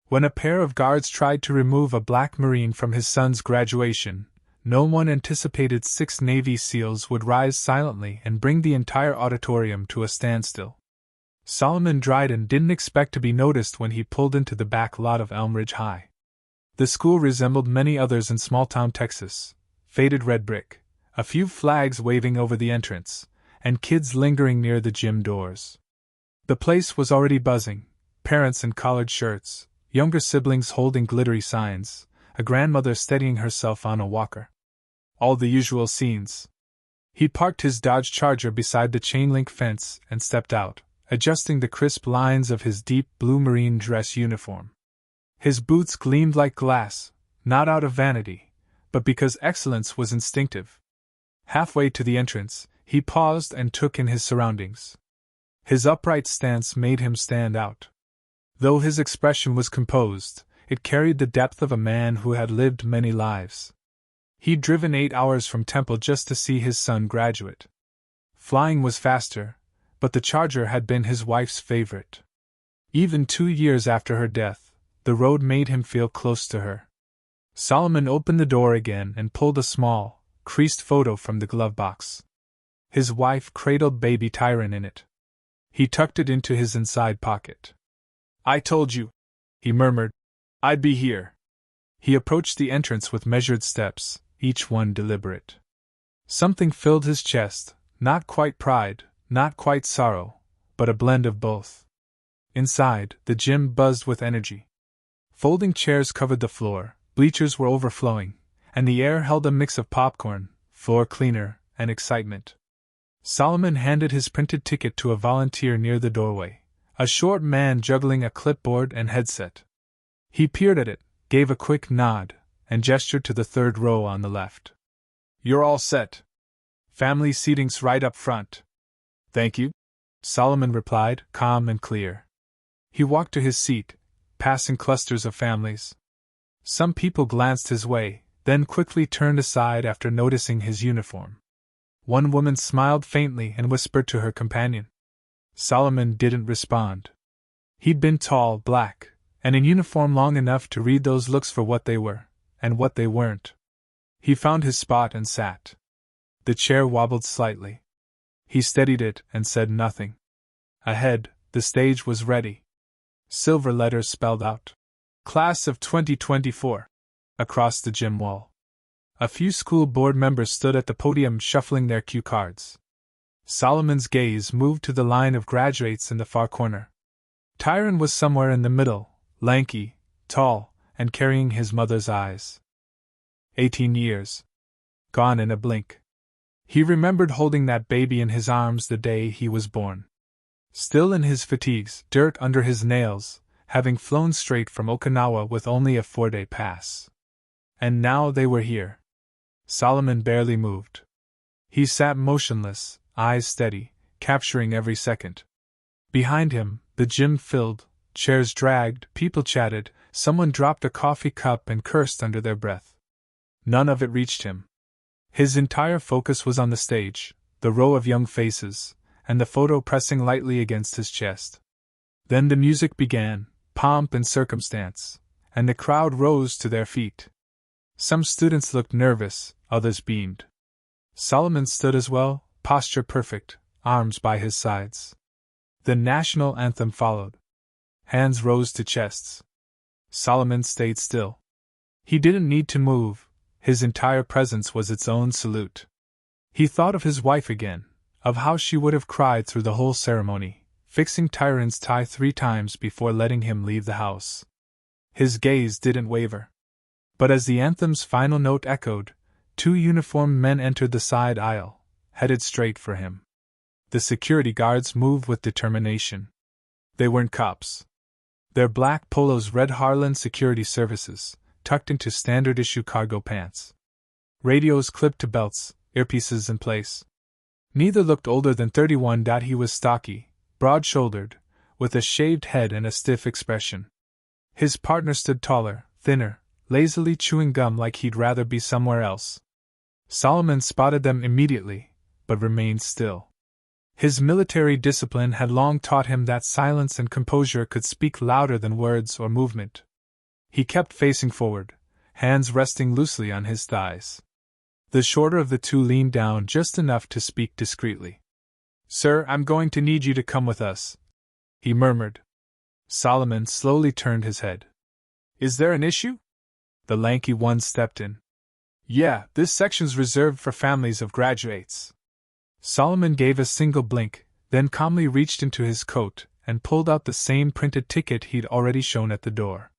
When a pair of guards tried to remove a black Marine from his son's graduation, no one anticipated 6 Navy SEALs would rise silently and bring the entire auditorium to a standstill. Solomon Dryden didn't expect to be noticed when he pulled into the back lot of Elmridge High. The school resembled many others in small-town Texas: faded red brick, a few flags waving over the entrance, and kids lingering near the gym doors. The place was already buzzing: parents in collared shirts, younger siblings holding glittery signs, a grandmother steadying herself on a walker. All the usual scenes. He parked his Dodge Charger beside the chain-link fence and stepped out, adjusting the crisp lines of his deep blue Marine dress uniform. His boots gleamed like glass, not out of vanity, but because excellence was instinctive. Halfway to the entrance, he paused and took in his surroundings. His upright stance made him stand out. Though his expression was composed, it carried the depth of a man who had lived many lives. He'd driven 8 hours from Temple just to see his son graduate. Flying was faster, but the Charger had been his wife's favorite. Even 2 years after her death, the road made him feel close to her. Solomon opened the door again and pulled a small, creased photo from the glove box. His wife cradled baby Tyron in it. He tucked it into his inside pocket. "I told you," he murmured, "I'd be here." He approached the entrance with measured steps, each one deliberate. Something filled his chest, not quite pride, not quite sorrow, but a blend of both. Inside, the gym buzzed with energy. Folding chairs covered the floor, bleachers were overflowing, and the air held a mix of popcorn, floor cleaner, and excitement. Solomon handed his printed ticket to a volunteer near the doorway, a short man juggling a clipboard and headset. He peered at it, gave a quick nod, and gestured to the 3rd row on the left. "You're all set. Family seating's right up front." "Thank you," Solomon replied, calm and clear. He walked to his seat, passing clusters of families. Some people glanced his way, then quickly turned aside after noticing his uniform. One woman smiled faintly and whispered to her companion. Solomon didn't respond. He'd been tall, black, and in uniform long enough to read those looks for what they were, and what they weren't. He found his spot and sat. The chair wobbled slightly. He steadied it and said nothing. Ahead, the stage was ready. Silver letters spelled out, "Class of 2024, across the gym wall. A few school board members stood at the podium shuffling their cue cards. Solomon's gaze moved to the line of graduates in the far corner. Tyron was somewhere in the middle, lanky, tall, and carrying his mother's eyes. 18 years. Gone in a blink. He remembered holding that baby in his arms the day he was born. Still in his fatigues, dirt under his nails, having flown straight from Okinawa with only a 4-day pass. And now they were here. Solomon barely moved. He sat motionless, eyes steady, capturing every second. Behind him, the gym filled, chairs dragged, people chatted, someone dropped a coffee cup and cursed under their breath. None of it reached him. His entire focus was on the stage, the row of young faces, and the photo pressing lightly against his chest. Then the music began, pomp and circumstance, and the crowd rose to their feet. Some students looked nervous, others beamed. Solomon stood as well, posture perfect, arms by his sides. The national anthem followed. Hands rose to chests. Solomon stayed still. He didn't need to move, his entire presence was its own salute. He thought of his wife again, of how she would have cried through the whole ceremony, fixing Tyron's tie 3 times before letting him leave the house. His gaze didn't waver. But as the anthem's final note echoed, 2 uniformed men entered the side aisle, headed straight for him. The security guards moved with determination. They weren't cops. Their black polos read Harlan Security Services, tucked into standard-issue cargo pants. Radios clipped to belts, earpieces in place. Neither looked older than 31. He was stocky, broad-shouldered, with a shaved head and a stiff expression. His partner stood taller, thinner, lazily chewing gum like he'd rather be somewhere else. Solomon spotted them immediately, but remained still. His military discipline had long taught him that silence and composure could speak louder than words or movement, He kept facing forward, hands resting loosely on his thighs. The shorter of the two leaned down just enough to speak discreetly. "Sir, I'm going to need you to come with us," he murmured. Solomon slowly turned his head. "Is there an issue?" The lanky one stepped in. "Yeah, this section's reserved for families of graduates." Solomon gave a single blink, then calmly reached into his coat and pulled out the same printed ticket he'd already shown at the door.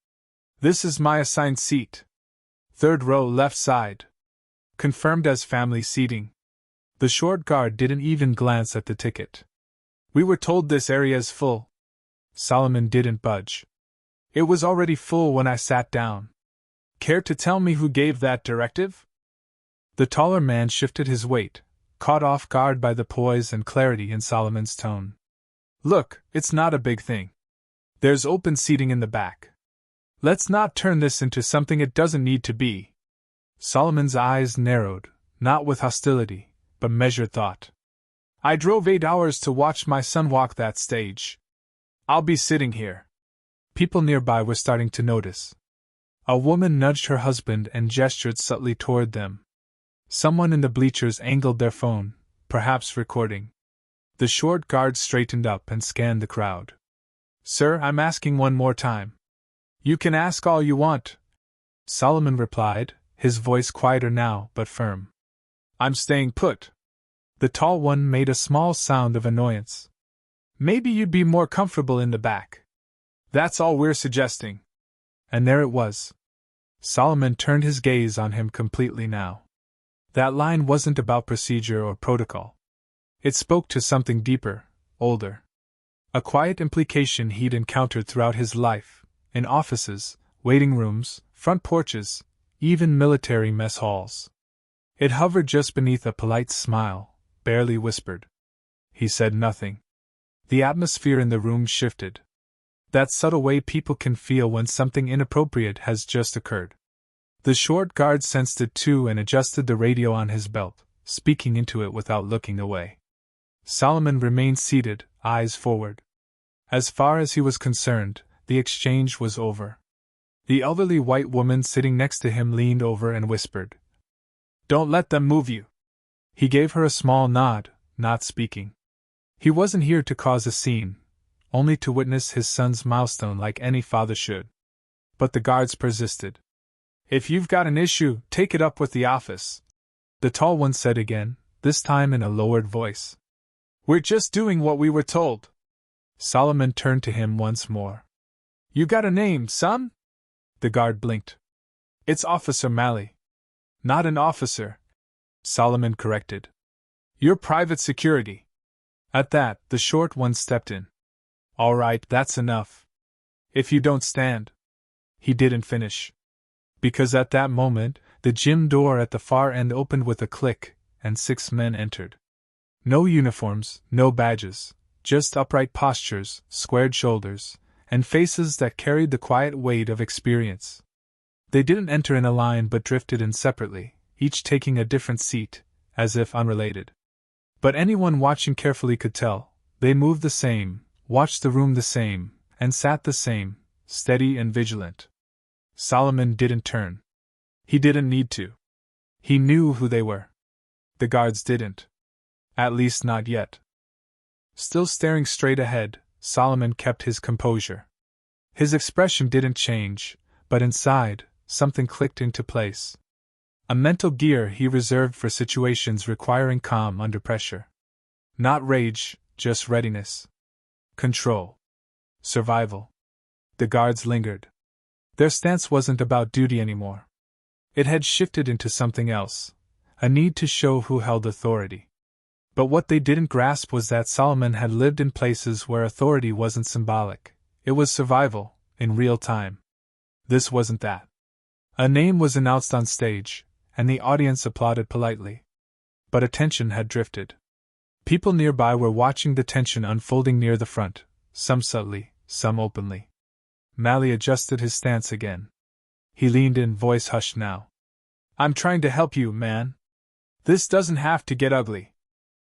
"This is my assigned seat. Third row left side. Confirmed as family seating." The short guard didn't even glance at the ticket. "We were told this area's full." Solomon didn't budge. "It was already full when I sat down." "Care to tell me who gave that directive?" The taller man shifted his weight, caught off guard by the poise and clarity in Solomon's tone. "Look, it's not a big thing. There's open seating in the back. Let's not turn this into something it doesn't need to be." Solomon's eyes narrowed, not with hostility, but measured thought. "I drove 8 hours to watch my son walk that stage. I'll be sitting here." People nearby were starting to notice. A woman nudged her husband and gestured subtly toward them. Someone in the bleachers angled their phone, perhaps recording. The short guard straightened up and scanned the crowd. "Sir, I'm asking one more time." "You can ask all you want," Solomon replied, his voice quieter now but firm. "I'm staying put." The tall one made a small sound of annoyance. "Maybe you'd be more comfortable in the back. That's all we're suggesting." And there it was. Solomon turned his gaze on him completely now. That line wasn't about procedure or protocol. It spoke to something deeper, older. A quiet implication he'd encountered throughout his life, in offices, waiting rooms, front porches, even military mess halls. It hovered just beneath a polite smile, barely whispered. He said nothing. The atmosphere in the room shifted. That subtle way people can feel when something inappropriate has just occurred. The short guard sensed it too and adjusted the radio on his belt, speaking into it without looking away. Solomon remained seated, eyes forward. As far as he was concerned, the exchange was over. The elderly white woman sitting next to him leaned over and whispered, "Don't let them move you." He gave her a small nod, not speaking. He wasn't here to cause a scene, only to witness his son's milestone like any father should. But the guards persisted. "If you've got an issue, take it up with the office," the tall one said again, this time in a lowered voice. "We're just doing what we were told." Solomon turned to him once more. "You got a name, son?" The guard blinked. "It's Officer Malley." "Not an officer," Solomon corrected. "You're private security." At that, the short one stepped in. "All right, that's enough. If you don't stand." He didn't finish. Because at that moment, the gym door at the far end opened with a click, and 6 men entered. No uniforms, no badges, just upright postures, squared shoulders, and faces that carried the quiet weight of experience. They didn't enter in a line but drifted in separately, each taking a different seat, as if unrelated. But anyone watching carefully could tell, they moved the same, watched the room the same, and sat the same, steady and vigilant. Solomon didn't turn. He didn't need to. He knew who they were. The guards didn't. At least not yet. Still staring straight ahead, Solomon kept his composure. His expression didn't change, but inside, something clicked into place. A mental gear he reserved for situations requiring calm under pressure. Not rage, just readiness. Control. Survival. The guards lingered. Their stance wasn't about duty anymore. It had shifted into something else, a need to show who held authority. But what they didn't grasp was that Solomon had lived in places where authority wasn't symbolic, it was survival, in real time. This wasn't that. A name was announced on stage, and the audience applauded politely. But attention had drifted. People nearby were watching the tension unfolding near the front, some subtly, some openly. Malley adjusted his stance again. He leaned in, voice hushed now. "I'm trying to help you, man. This doesn't have to get ugly."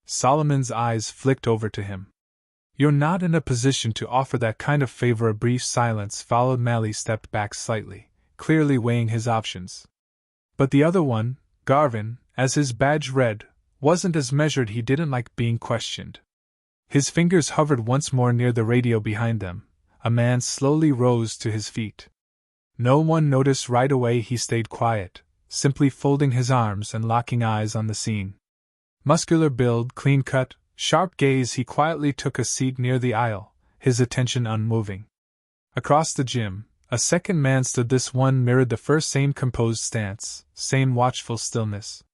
Solomon's eyes flicked over to him. You're not in a position to offer that kind of favor. A brief silence followed. Mally stepped back slightly, clearly weighing his options. But the other one, Garvin, as his badge read, wasn't as measured. He didn't like being questioned. His fingers hovered once more near the radio behind them. A man slowly rose to his feet. No one noticed right away. He stayed quiet, simply folding his arms and locking eyes on the scene. Muscular build, clean-cut, sharp gaze, he quietly took a seat near the aisle, his attention unmoving. Across the gym, a second man stood. This one mirrored the first, same composed stance, same watchful stillness.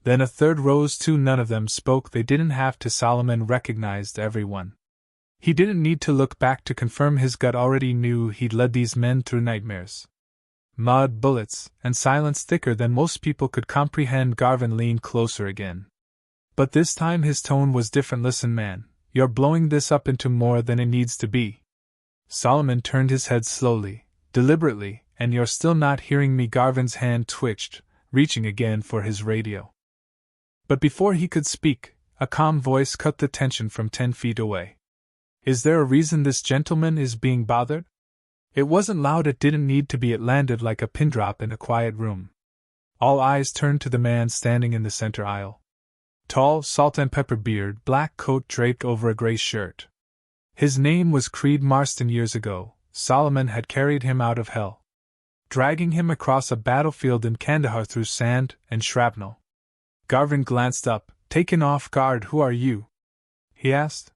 Then a third rose too. None of them spoke. They didn't have to. Solomon recognized everyone. He didn't need to look back to confirm. His gut already knew he'd led these men through nightmares. Mud, bullets, and silence thicker than most people could comprehend. Garvin leaned closer again. But this time his tone was different. Listen, man, you're blowing this up into more than it needs to be. Solomon turned his head slowly, deliberately, and you're still not hearing me. Garvin's hand twitched, reaching again for his radio. But before he could speak, a calm voice cut the tension from 10 feet away. Is there a reason this gentleman is being bothered? It wasn't loud. It didn't need to be. It landed like a pin drop in a quiet room. All eyes turned to the man standing in the center aisle. Tall, salt and pepper beard, black coat draped over a gray shirt. His name was Creed Marston. Years ago, Solomon had carried him out of hell, dragging him across a battlefield in Kandahar through sand and shrapnel. Garvin glanced up, taken off guard. Who are you? He asked.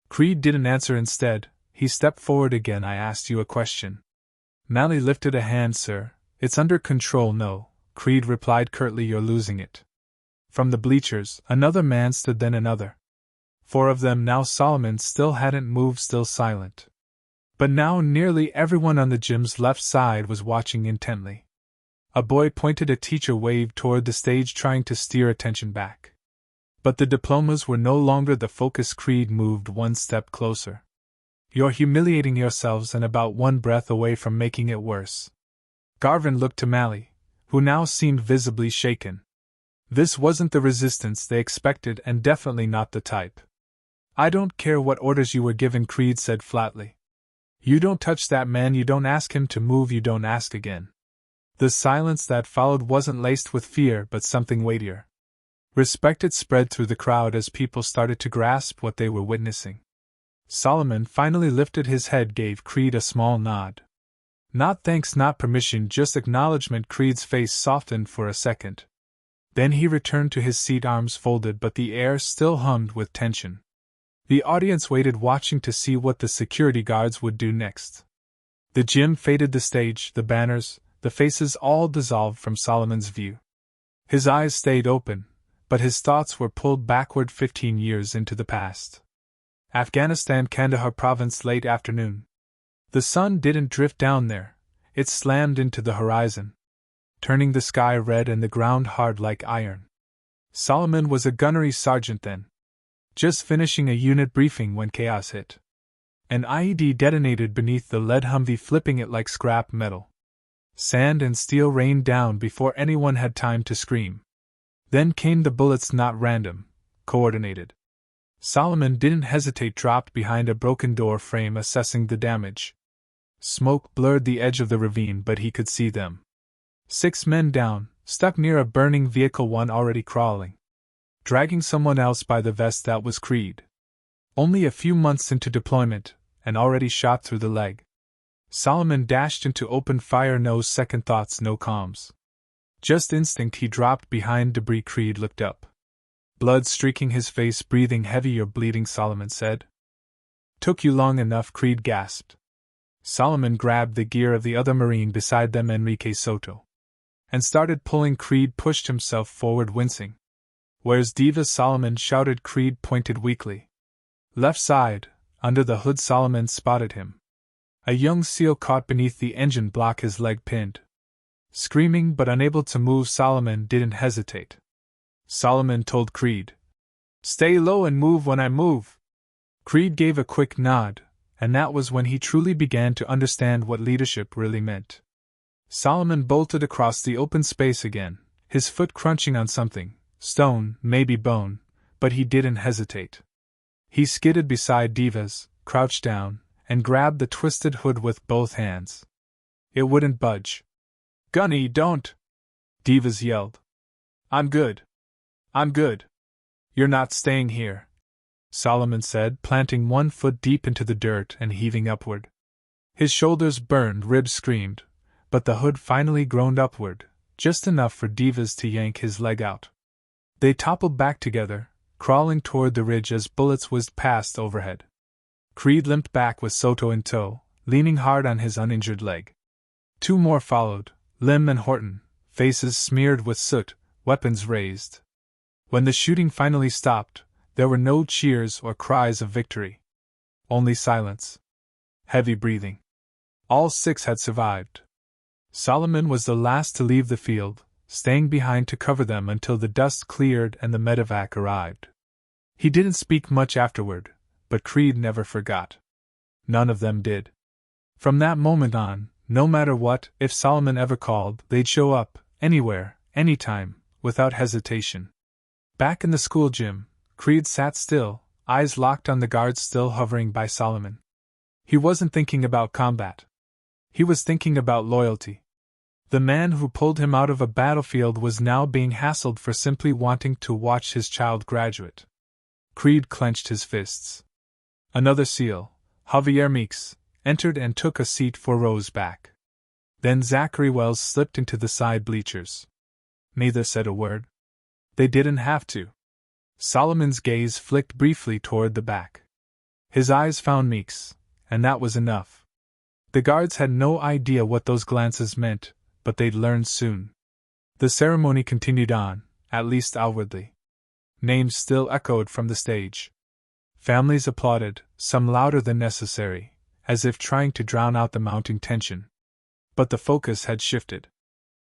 Creed didn't answer. Instead, he stepped forward again. I asked you a question. Mally lifted a hand. Sir, it's under control. No, Creed replied curtly. You're losing it. From the bleachers, another man stood, then another. 4 of them now. Solomon still hadn't moved, still silent. But now nearly everyone on the gym's left side was watching intently. A boy pointed. A teacher waved toward the stage, trying to steer attention back. But the diplomas were no longer the focus. Creed moved one step closer. You're humiliating yourselves and about one breath away from making it worse. Garvin looked to Mally, who now seemed visibly shaken. This wasn't the resistance they expected, and definitely not the type. I don't care what orders you were given, Creed said flatly. You don't touch that man. You don't ask him to move. You don't ask again. The silence that followed wasn't laced with fear, but something weightier. Respect. It spread through the crowd as people started to grasp what they were witnessing. Solomon finally lifted his head, gave Creed a small nod. Not thanks, not permission, just acknowledgement. Creed's face softened for a second. Then he returned to his seat, arms folded, but the air still hummed with tension. The audience waited, watching to see what the security guards would do next. The gym faded, the stage, the banners, the faces all dissolved from Solomon's view. His eyes stayed open, but his thoughts were pulled backward 15 years into the past. Afghanistan, Kandahar province, late afternoon. The sun didn't drift down there, it slammed into the horizon, turning the sky red and the ground hard like iron. Solomon was a gunnery sergeant then, just finishing a unit briefing when chaos hit. An IED detonated beneath the lead Humvee, flipping it like scrap metal. Sand and steel rained down before anyone had time to scream. Then came the bullets, not random, coordinated. Solomon didn't hesitate, dropped behind a broken door frame, assessing the damage. Smoke blurred the edge of the ravine, but he could see them. 6 men down, stuck near a burning vehicle, one already crawling, dragging someone else by the vest. That was Creed. Only a few months into deployment, and already shot through the leg. Solomon dashed into open fire, no second thoughts, no qualms. Just instinct. He dropped behind debris. Creed looked up. Blood streaking his face, breathing heavy. You're bleeding, Solomon said. Took you long enough, Creed gasped. Solomon grabbed the gear of the other Marine beside them, Enrique Soto, and started pulling. Creed pushed himself forward, wincing. Where's Diva? Solomon shouted. Creed pointed weakly. Left side, under the hood. Solomon spotted him. A young SEAL caught beneath the engine block, his leg pinned. Screaming but unable to move, Solomon didn't hesitate. Solomon told Creed, "Stay low and move when I move." Creed gave a quick nod, and that was when he truly began to understand what leadership really meant. Solomon bolted across the open space again, his foot crunching on something, stone, maybe bone, but he didn't hesitate. He skidded beside Divas, crouched down, and grabbed the twisted hood with both hands. It wouldn't budge. "Gunny, don't!" Divas yelled. "I'm good. I'm good." "You're not staying here," Solomon said, planting one foot deep into the dirt and heaving upward. His shoulders burned, ribs screamed, but the hood finally groaned upward, just enough for Divas to yank his leg out. They toppled back together, crawling toward the ridge as bullets whizzed past overhead. Creed limped back with Soto in tow, leaning hard on his uninjured leg. Two more followed, Lim and Horton, faces smeared with soot, weapons raised. When the shooting finally stopped, there were no cheers or cries of victory. Only silence. Heavy breathing. All six had survived. Solomon was the last to leave the field, staying behind to cover them until the dust cleared and the medevac arrived. He didn't speak much afterward, but Creed never forgot. None of them did. From that moment on, no matter what, if Solomon ever called, they'd show up, anywhere, anytime, without hesitation. Back in the school gym, Creed sat still, eyes locked on the guards still hovering by Solomon. He wasn't thinking about combat. He was thinking about loyalty. The man who pulled him out of a battlefield was now being hassled for simply wanting to watch his child graduate. Creed clenched his fists. Another SEAL, Javier Meeks, entered and took a seat 4 rows back. Then Zachary Wells slipped into the side bleachers. Neither said a word. They didn't have to. Solomon's gaze flicked briefly toward the back. His eyes found Meeks, and that was enough. The guards had no idea what those glances meant, but they'd learn soon. The ceremony continued on, at least outwardly. Names still echoed from the stage. Families applauded, some louder than necessary, as if trying to drown out the mounting tension. But the focus had shifted.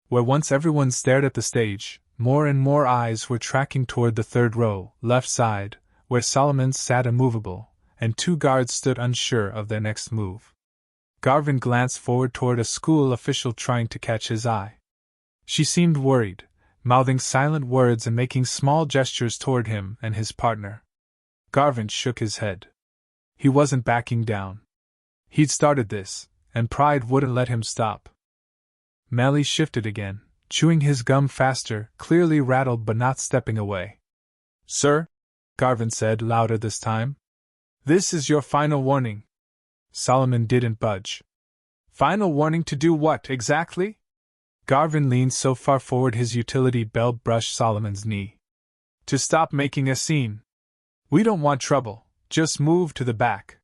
Where once everyone stared at the stage, more and more eyes were tracking toward the 3rd row, left side, where Solomon sat immovable, and 2 guards stood unsure of their next move. Garvin glanced forward toward a school official trying to catch his eye. She seemed worried, mouthing silent words and making small gestures toward him and his partner. Garvin shook his head. He wasn't backing down. He'd started this, and pride wouldn't let him stop. Malley shifted again, chewing his gum faster, clearly rattled but not stepping away. "Sir," Garvin said, louder this time. "This is your final warning." Solomon didn't budge. "Final warning to do what, exactly?" Garvin leaned so far forward his utility belt brushed Solomon's knee. "To stop making a scene. We don't want trouble, just move to the back."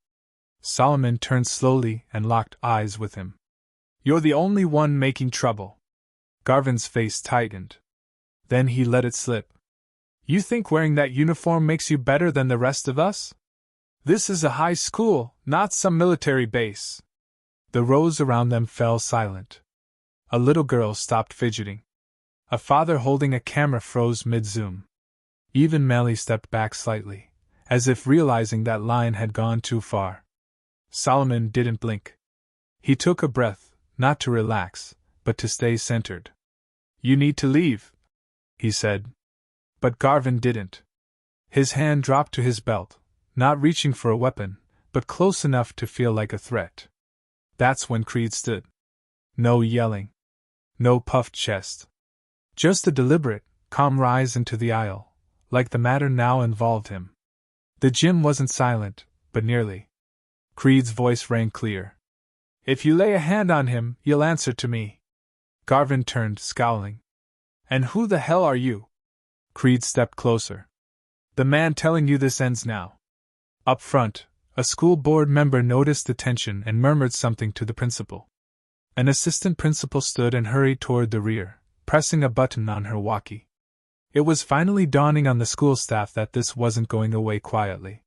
Solomon turned slowly and locked eyes with him. "You're the only one making trouble." Garvin's face tightened. Then he let it slip. "You think wearing that uniform makes you better than the rest of us? This is a high school, not some military base." The rows around them fell silent. A little girl stopped fidgeting. A father holding a camera froze mid-zoom. Even Melly stepped back slightly, as if realizing that line had gone too far. Solomon didn't blink. He took a breath, not to relax, but to stay centered. "You need to leave," he said. But Garvin didn't. His hand dropped to his belt, not reaching for a weapon, but close enough to feel like a threat. That's when Creed stood. No yelling. No puffed chest. Just a deliberate, calm rise into the aisle, like the matter now involved him. The gym wasn't silent, but nearly. Creed's voice rang clear. "If you lay a hand on him, you'll answer to me." Garvin turned, scowling. "And who the hell are you?" Creed stepped closer. "The man telling you this ends now." Up front, a school board member noticed the tension and murmured something to the principal. An assistant principal stood and hurried toward the rear, pressing a button on her walkie. It was finally dawning on the school staff that this wasn't going away quietly.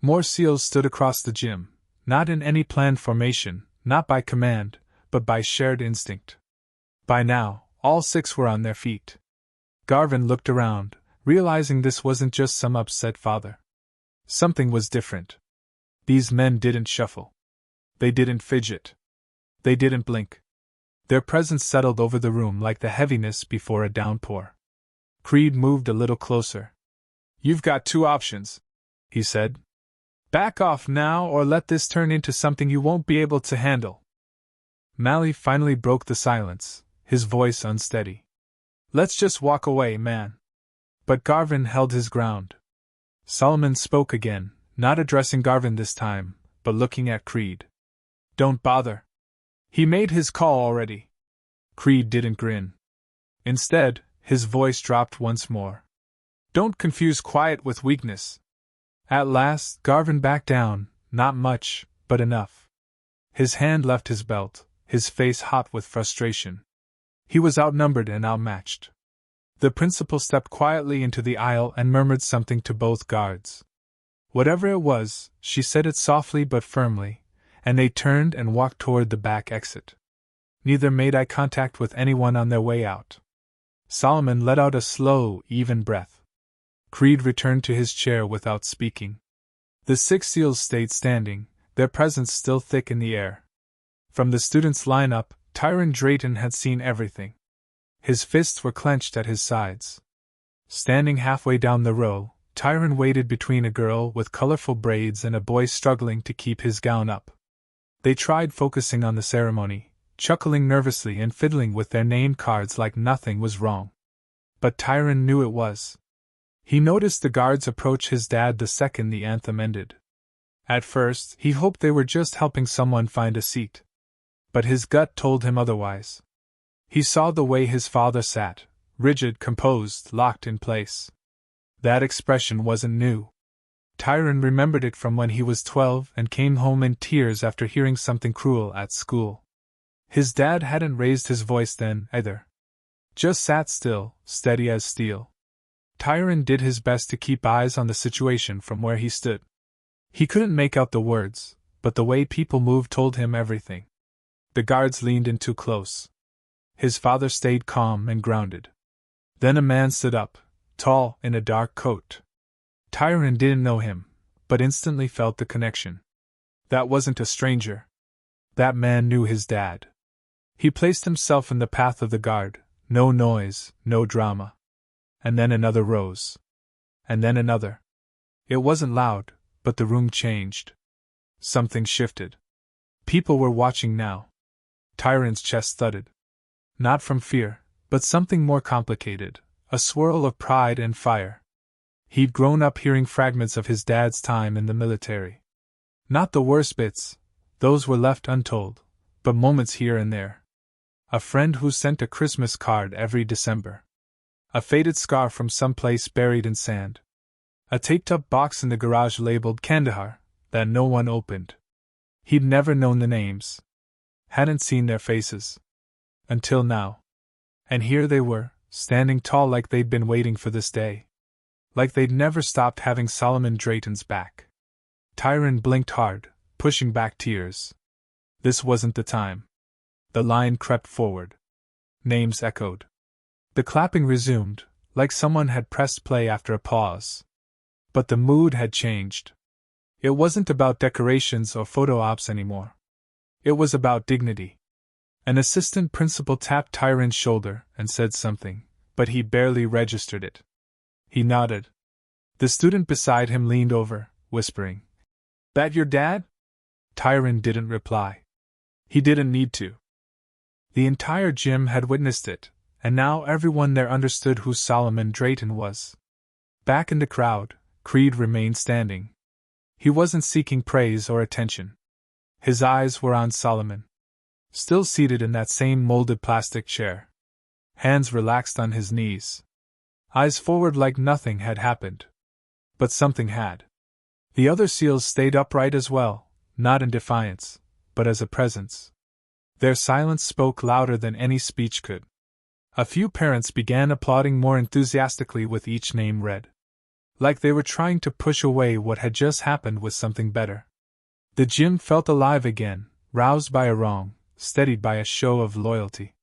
More SEALs stood across the gym, not in any planned formation, not by command, but by shared instinct. By now, all 6 were on their feet. Garvin looked around, realizing this wasn't just some upset father. Something was different. These men didn't shuffle. They didn't fidget. They didn't blink. Their presence settled over the room like the heaviness before a downpour. Creed moved a little closer. "You've got 2 options," he said. Back off now, or let this turn into something you won't be able to handle. Mally finally broke the silence, his voice unsteady. Let's just walk away, man. But Garvin held his ground. Solomon spoke again, not addressing Garvin this time, but looking at Creed. Don't bother. He made his call already. Creed didn't grin. Instead, his voice dropped once more. Don't confuse quiet with weakness. At last, Garvin backed down, not much, but enough. His hand left his belt, his face hot with frustration. He was outnumbered and outmatched. The principal stepped quietly into the aisle and murmured something to both guards. Whatever it was, she said it softly but firmly, and they turned and walked toward the back exit. Neither made eye contact with anyone on their way out. Solomon let out a slow, even breath. Creed returned to his chair without speaking. The 6 SEALs stayed standing, their presence still thick in the air. From the students' lineup, Tyron Drayton had seen everything. His fists were clenched at his sides. Standing halfway down the row, Tyron waited between a girl with colorful braids and a boy struggling to keep his gown up. They tried focusing on the ceremony, chuckling nervously and fiddling with their name cards like nothing was wrong. But Tyron knew it was. He noticed the guards approach his dad the second the anthem ended. At first, he hoped they were just helping someone find a seat. But his gut told him otherwise. He saw the way his father sat, rigid, composed, locked in place. That expression wasn't new. Tyron remembered it from when he was 12 and came home in tears after hearing something cruel at school. His dad hadn't raised his voice then, either. Just sat still, steady as steel. Tyron did his best to keep eyes on the situation from where he stood. He couldn't make out the words, but the way people moved told him everything. The guards leaned in too close. His father stayed calm and grounded. Then a man stood up, tall, in a dark coat. Tyron didn't know him, but instantly felt the connection. That wasn't a stranger. That man knew his dad. He placed himself in the path of the guard, no noise, no drama. And then another rose. And then another. It wasn't loud, but the room changed. Something shifted. People were watching now. Tyron's chest thudded. Not from fear, but something more complicated, a swirl of pride and fire. He'd grown up hearing fragments of his dad's time in the military. Not the worst bits, those were left untold, but moments here and there. A friend who sent a Christmas card every December. A faded scar from some place buried in sand. A taped-up box in the garage labeled Kandahar, that no one opened. He'd never known the names. Hadn't seen their faces. Until now. And here they were, standing tall like they'd been waiting for this day. Like they'd never stopped having Solomon Drayton's back. Tyron blinked hard, pushing back tears. This wasn't the time. The line crept forward. Names echoed. The clapping resumed, like someone had pressed play after a pause. But the mood had changed. It wasn't about decorations or photo ops anymore. It was about dignity. An assistant principal tapped Tyron's shoulder and said something, but he barely registered it. He nodded. The student beside him leaned over, whispering, "That your dad?" Tyron didn't reply. He didn't need to. The entire gym had witnessed it, and now everyone there understood who Solomon Drayton was. Back in the crowd, Creed remained standing. He wasn't seeking praise or attention. His eyes were on Solomon. Still seated in that same molded plastic chair. Hands relaxed on his knees. Eyes forward like nothing had happened. But something had. The other SEALs stayed upright as well, not in defiance, but as a presence. Their silence spoke louder than any speech could. A few parents began applauding more enthusiastically with each name read. Like they were trying to push away what had just happened with something better. The gym felt alive again, roused by a wrong, steadied by a show of loyalty.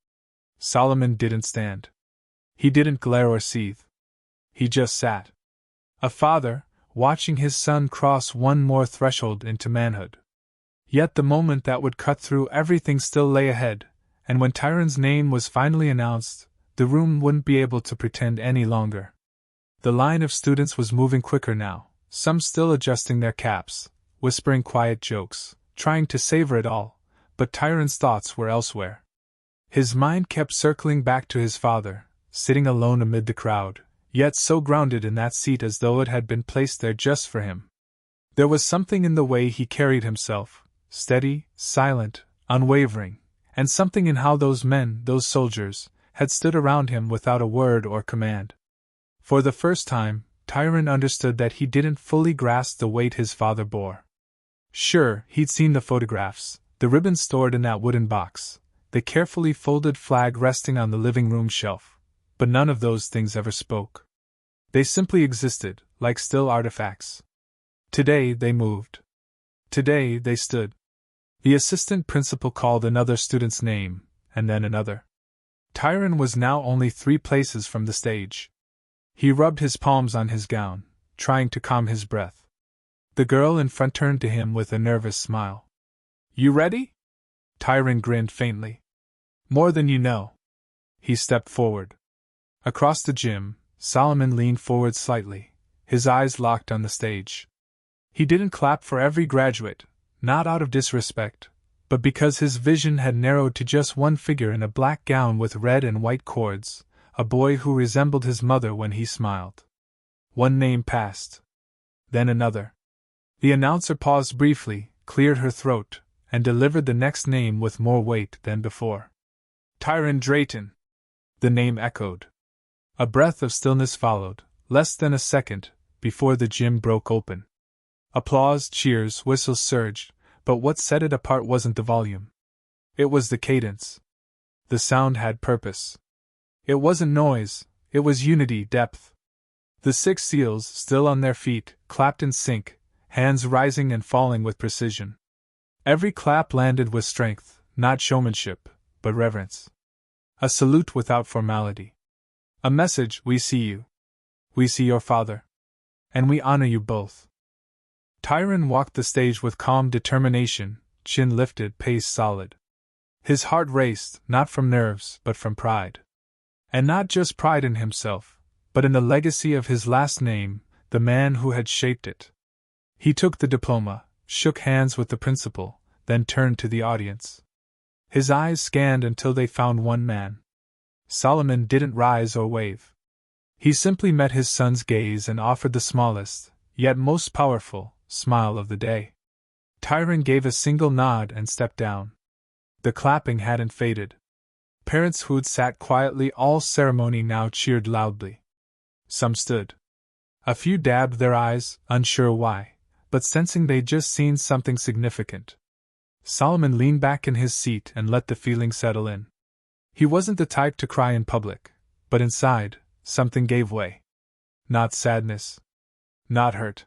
Solomon didn't stand. He didn't glare or seethe. He just sat. A father, watching his son cross one more threshold into manhood. Yet the moment that would cut through everything still lay ahead, and when Tyron's name was finally announced, the room wouldn't be able to pretend any longer. The line of students was moving quicker now, some still adjusting their caps, whispering quiet jokes, trying to savor it all, but Tyron's thoughts were elsewhere. His mind kept circling back to his father, sitting alone amid the crowd, yet so grounded in that seat as though it had been placed there just for him. There was something in the way he carried himself, steady, silent, unwavering, and something in how those men, those soldiers, had stood around him without a word or command. For the first time, Tyron understood that he didn't fully grasp the weight his father bore. Sure, he'd seen the photographs, the ribbons stored in that wooden box, the carefully folded flag resting on the living room shelf, but none of those things ever spoke. They simply existed, like still artifacts. Today they moved. Today they stood. The assistant principal called another student's name, and then another. Tyron was now only 3 places from the stage. He rubbed his palms on his gown, trying to calm his breath. The girl in front turned to him with a nervous smile. "You ready?" Tyron grinned faintly. "More than you know." He stepped forward. Across the gym, Solomon leaned forward slightly, his eyes locked on the stage. He didn't clap for every graduate, not out of disrespect, but because his vision had narrowed to just one figure in a black gown with red and white cords, a boy who resembled his mother when he smiled. One name passed. Then another. The announcer paused briefly, cleared her throat, and delivered the next name with more weight than before. "Tyron Drayton." The name echoed. A breath of stillness followed, less than a second, before the gym broke open. Applause, cheers, whistles surged, but what set it apart wasn't the volume. It was the cadence. The sound had purpose. It wasn't noise, it was unity, depth. The 6 SEALs, still on their feet, clapped in sync, hands rising and falling with precision. Every clap landed with strength, not showmanship, but reverence. A salute without formality. A message: we see you. We see your father. And we honor you both. Tyron walked the stage with calm determination, chin lifted, pace solid. His heart raced, not from nerves, but from pride. And not just pride in himself, but in the legacy of his last name, the man who had shaped it. He took the diploma, shook hands with the principal, then turned to the audience. His eyes scanned until they found one man. Solomon didn't rise or wave. He simply met his son's gaze and offered the smallest, yet most powerful, smile of the day. Tyron gave a single nod and stepped down. The clapping hadn't faded. Parents who'd sat quietly all ceremony now cheered loudly. Some stood. A few dabbed their eyes, unsure why, but sensing they'd just seen something significant. Solomon leaned back in his seat and let the feeling settle in. He wasn't the type to cry in public, but inside, something gave way. Not sadness. Not hurt.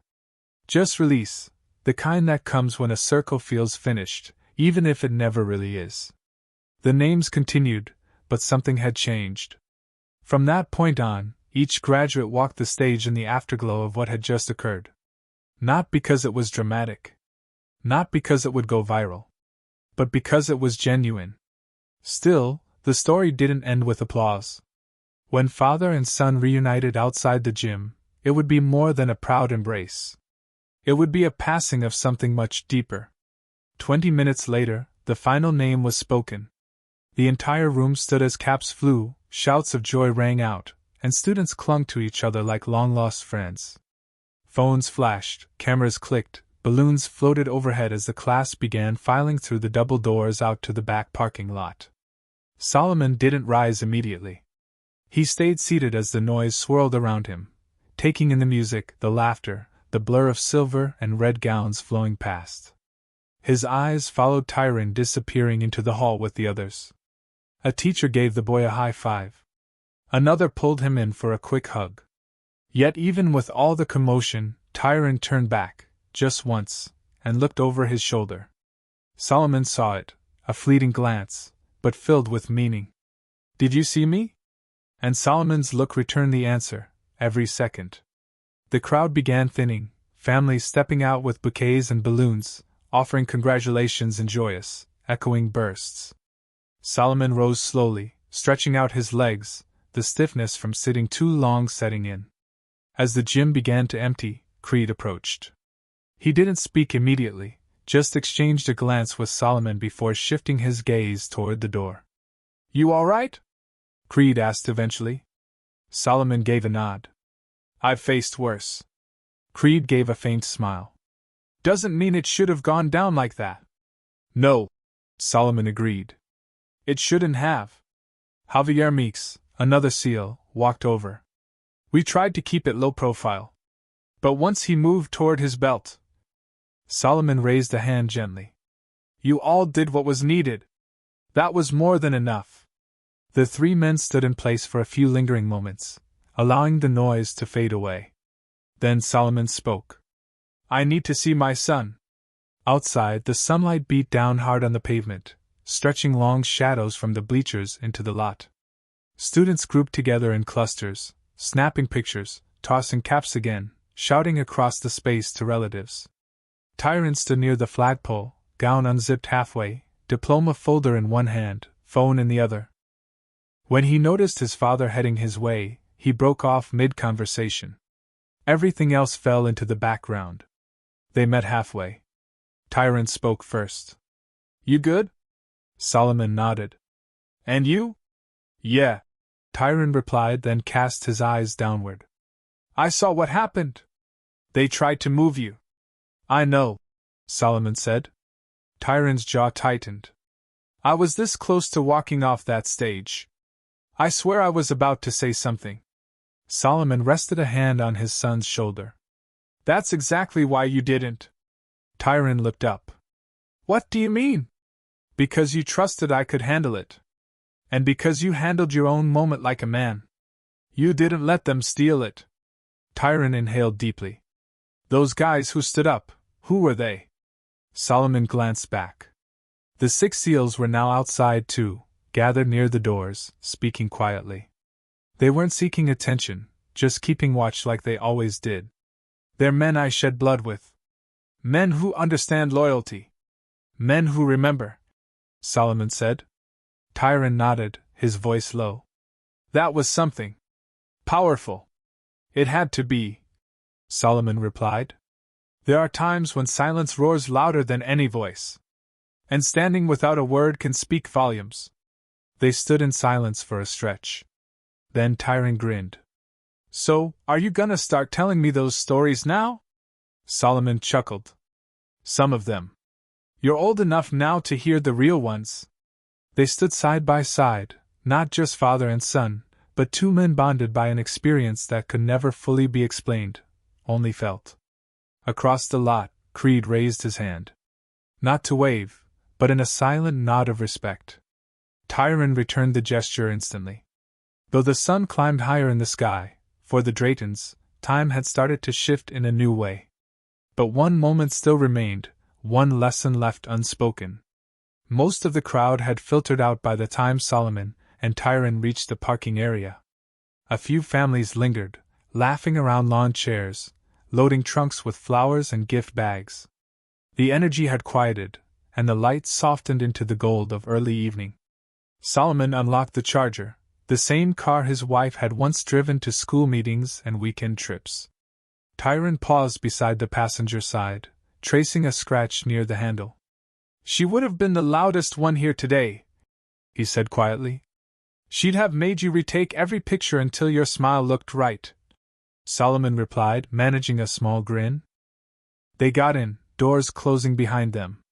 Just release, the kind that comes when a circle feels finished, even if it never really is. The names continued, but something had changed. From that point on, each graduate walked the stage in the afterglow of what had just occurred. Not because it was dramatic. Not because it would go viral. But because it was genuine. Still, the story didn't end with applause. When father and son reunited outside the gym, it would be more than a proud embrace. It would be a passing of something much deeper. 20 minutes later, the final name was spoken. The entire room stood as caps flew, shouts of joy rang out, and students clung to each other like long-lost friends. Phones flashed, cameras clicked, balloons floated overhead as the class began filing through the double doors out to the back parking lot. Solomon didn't rise immediately. He stayed seated as the noise swirled around him, taking in the music, the laughter, the blur of silver and red gowns flowing past. His eyes followed Tyron disappearing into the hall with the others. A teacher gave the boy a high five. Another pulled him in for a quick hug. Yet even with all the commotion, Tyron turned back, just once, and looked over his shoulder. Solomon saw it, a fleeting glance, but filled with meaning. "Did you see me?" And Solomon's look returned the answer, every second. The crowd began thinning, families stepping out with bouquets and balloons, offering congratulations in joyous, echoing bursts. Solomon rose slowly, stretching out his legs, the stiffness from sitting too long setting in. As the gym began to empty, Creed approached. He didn't speak immediately, just exchanged a glance with Solomon before shifting his gaze toward the door. "You all right?" Creed asked eventually. Solomon gave a nod. "I've faced worse." Creed gave a faint smile. "Doesn't mean it should have gone down like that." "No," Solomon agreed. "It shouldn't have." Javier Meeks, another SEAL, walked over. "We tried to keep it low profile. But once he moved toward his belt..." Solomon raised a hand gently. "You all did what was needed. That was more than enough." The three men stood in place for a few lingering moments, allowing the noise to fade away. Then Solomon spoke. "I need to see my son." Outside, the sunlight beat down hard on the pavement, stretching long shadows from the bleachers into the lot. Students grouped together in clusters, snapping pictures, tossing caps again, shouting across the space to relatives. Tyron stood near the flagpole, gown unzipped halfway, diploma folder in one hand, phone in the other. When he noticed his father heading his way, he broke off mid-conversation. Everything else fell into the background. They met halfway. Tyron spoke first. "You good?" Solomon nodded. "And you?" "Yeah," Tyron replied, then cast his eyes downward. "I saw what happened. They tried to move you." "I know," Solomon said. Tyron's jaw tightened. "I was this close to walking off that stage. I swear I was about to say something." Solomon rested a hand on his son's shoulder. "That's exactly why you didn't." Tyron looked up. "What do you mean?" "Because you trusted I could handle it. And because you handled your own moment like a man. You didn't let them steal it." Tyron inhaled deeply. "Those guys who stood up, who were they?" Solomon glanced back. The 6 SEALs were now outside too, gathered near the doors, speaking quietly. They weren't seeking attention, just keeping watch like they always did. "They're men I shed blood with. Men who understand loyalty. Men who remember," Solomon said. Tyron nodded, his voice low. "That was something. Powerful. It had to be," Solomon replied. "There are times when silence roars louder than any voice. And standing without a word can speak volumes." They stood in silence for a stretch. Then Tyron grinned. "So, are you gonna start telling me those stories now?" Solomon chuckled. "Some of them. You're old enough now to hear the real ones." They stood side by side, not just father and son, but two men bonded by an experience that could never fully be explained, only felt. Across the lot, Creed raised his hand. Not to wave, but in a silent nod of respect. Tyron returned the gesture instantly. Though the sun climbed higher in the sky, for the Draytons, time had started to shift in a new way. But one moment still remained, one lesson left unspoken. Most of the crowd had filtered out by the time Solomon and Tyron reached the parking area. A few families lingered, laughing around lawn chairs, loading trunks with flowers and gift bags. The energy had quieted, and the lights softened into the gold of early evening. Solomon unlocked the Charger, the same car his wife had once driven to school meetings and weekend trips. Tyron paused beside the passenger side, tracing a scratch near the handle. "She would have been the loudest one here today," he said quietly. "She'd have made you retake every picture until your smile looked right," Solomon replied, managing a small grin. They got in, doors closing behind them.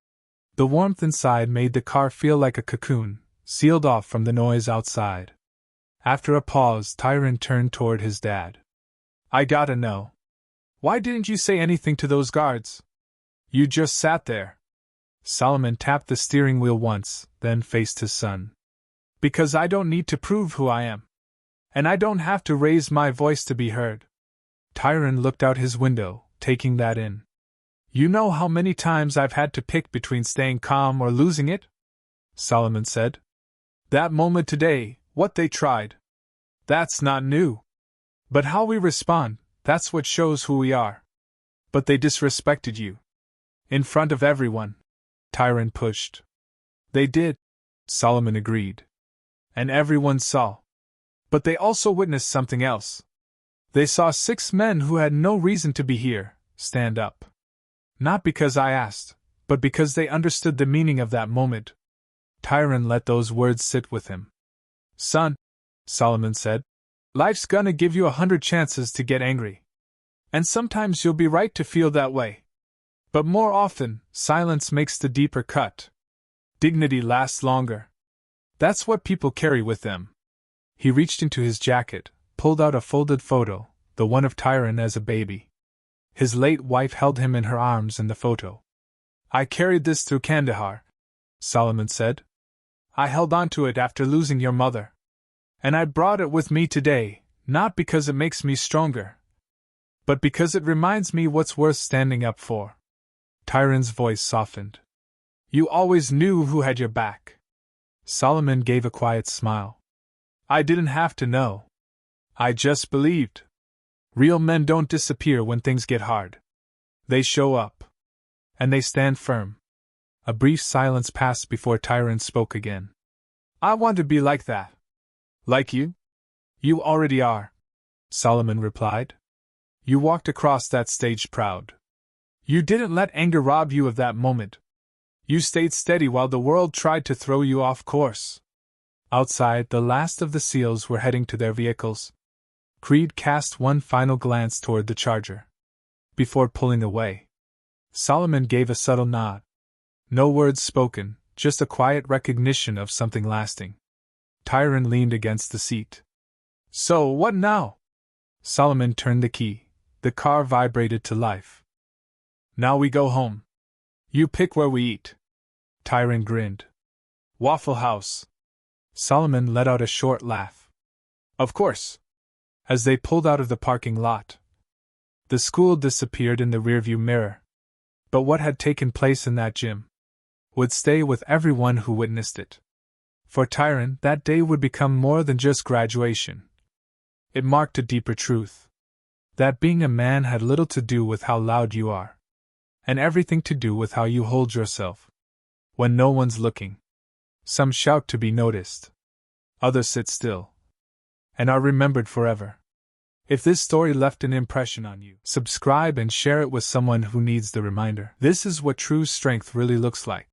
The warmth inside made the car feel like a cocoon, sealed off from the noise outside. After a pause, Tyron turned toward his dad. "I gotta know. Why didn't you say anything to those guards? You just sat there." Solomon tapped the steering wheel once, then faced his son. "Because I don't need to prove who I am. And I don't have to raise my voice to be heard." Tyron looked out his window, taking that in. "You know how many times I've had to pick between staying calm or losing it?" Solomon said. "That moment today, what they tried. That's not new. But how we respond, that's what shows who we are. But they disrespected you. In front of everyone." Tyron pushed. "They did," Solomon agreed. "And everyone saw. But they also witnessed something else. They saw 6 men who had no reason to be here, stand up. Not because I asked, but because they understood the meaning of that moment. Tyron let those words sit with him. Son, Solomon said, life's gonna give you 100 chances to get angry. And sometimes you'll be right to feel that way. But more often, silence makes the deeper cut. Dignity lasts longer. That's what people carry with them. He reached into his jacket, pulled out a folded photo, the one of Tyron as a baby. His late wife held him in her arms in the photo. I carried this through Kandahar, Solomon said. I held on to it after losing your mother. And I brought it with me today, not because it makes me stronger, but because it reminds me what's worth standing up for. Tyron's voice softened. You always knew who had your back. Solomon gave a quiet smile. I didn't have to know. I just believed. Real men don't disappear when things get hard. They show up. And they stand firm. A brief silence passed before Tyron spoke again. I want to be like that. Like you? You already are, Solomon replied. You walked across that stage proud. You didn't let anger rob you of that moment. You stayed steady while the world tried to throw you off course. Outside, the last of the SEALs were heading to their vehicles. Creed cast one final glance toward the Charger. Before pulling away, Solomon gave a subtle nod. No words spoken, just a quiet recognition of something lasting. Tyron leaned against the seat. So, what now? Solomon turned the key. The car vibrated to life. Now we go home. You pick where we eat. Tyron grinned. Waffle House. Solomon let out a short laugh. Of course. As they pulled out of the parking lot, the school disappeared in the rearview mirror. But what had taken place in that gym would stay with everyone who witnessed it. For Tyron, that day would become more than just graduation. It marked a deeper truth. That being a man had little to do with how loud you are, and everything to do with how you hold yourself. When no one's looking. Some shout to be noticed. Others sit still. And are remembered forever. If this story left an impression on you, subscribe and share it with someone who needs the reminder. This is what true strength really looks like.